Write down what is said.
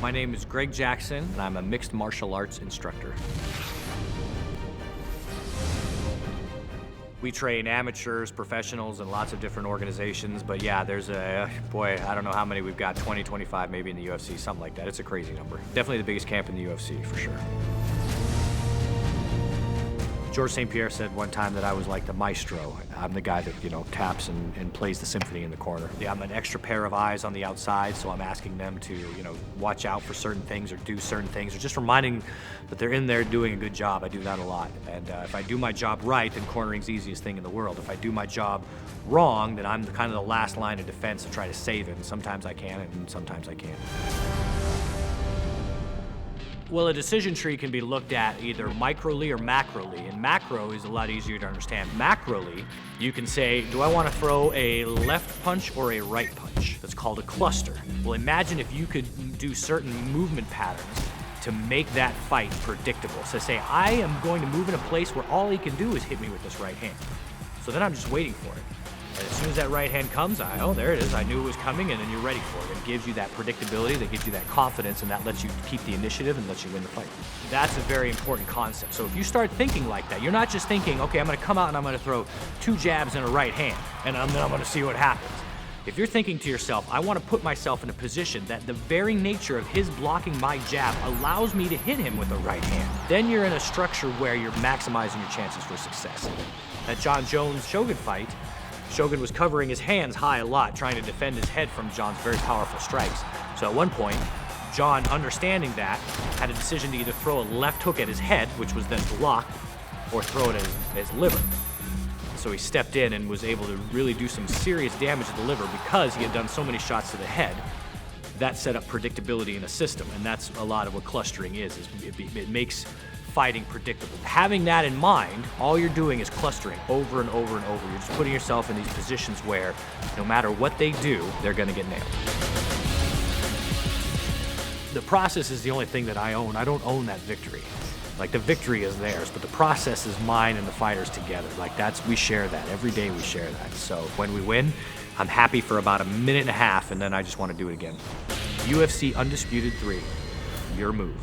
My name is Greg Jackson, and I'm a mixed martial arts instructor. We train amateurs, professionals, and lots of different organizations, but yeah, there's boy, I don't know how many we've got, 20, 25 maybe in the UFC, something like that. It's a crazy number. Definitely the biggest camp in the UFC, for sure. George St. Pierre said one time that I was like the maestro. I'm the guy that, taps and plays the symphony in the corner. Yeah, I'm an extra pair of eyes on the outside, so I'm asking them to, watch out for certain things or do certain things, or just reminding that they're in there doing a good job. I do that a lot. And if I do my job right, then cornering's the easiest thing in the world. If I do my job wrong, then I'm kind of the last line of defense to try to save it. And sometimes I can, and sometimes I can't. Well, a decision tree can be looked at either microly or macroly, and macro is a lot easier to understand. Macroly, you can say, do I want to throw a left punch or a right punch? That's called a cluster. Well, imagine if you could do certain movement patterns to make that fight predictable. So say, I am going to move in a place where all he can do is hit me with this right hand. So then I'm just waiting for it. And as soon as that right hand comes, oh, there it is. I knew it was coming, and then you're ready for it. It gives you that predictability, that gives you that confidence, and that lets you keep the initiative and lets you win the fight. That's a very important concept. So if you start thinking like that, you're not just thinking, okay, I'm gonna come out and I'm gonna throw 2 jabs and a right hand, and then I'm gonna see what happens. If you're thinking to yourself, I wanna put myself in a position that the very nature of his blocking my jab allows me to hit him with a right hand, then you're in a structure where you're maximizing your chances for success. That John Jones-Shogun fight, Shogun was covering his hands high a lot, trying to defend his head from John's very powerful strikes. So at one point, John, understanding that, had a decision to either throw a left hook at his head, which was then blocked, or throw it at his liver. So he stepped in and was able to really do some serious damage to the liver because he had done so many shots to the head. That set up predictability in a system, and that's a lot of what clustering is it makes fighting predictable. Having that in mind, all you're doing is clustering over and over and over. You're just putting yourself in these positions where no matter what they do, they're gonna get nailed. The process is the only thing that I own. I don't own that victory. Like, the victory is theirs, but the process is mine and the fighters together. Like, we share that. Every day we share that. So when we win, I'm happy for about a minute and a half, and then I just want to do it again. UFC Undisputed 3, your move.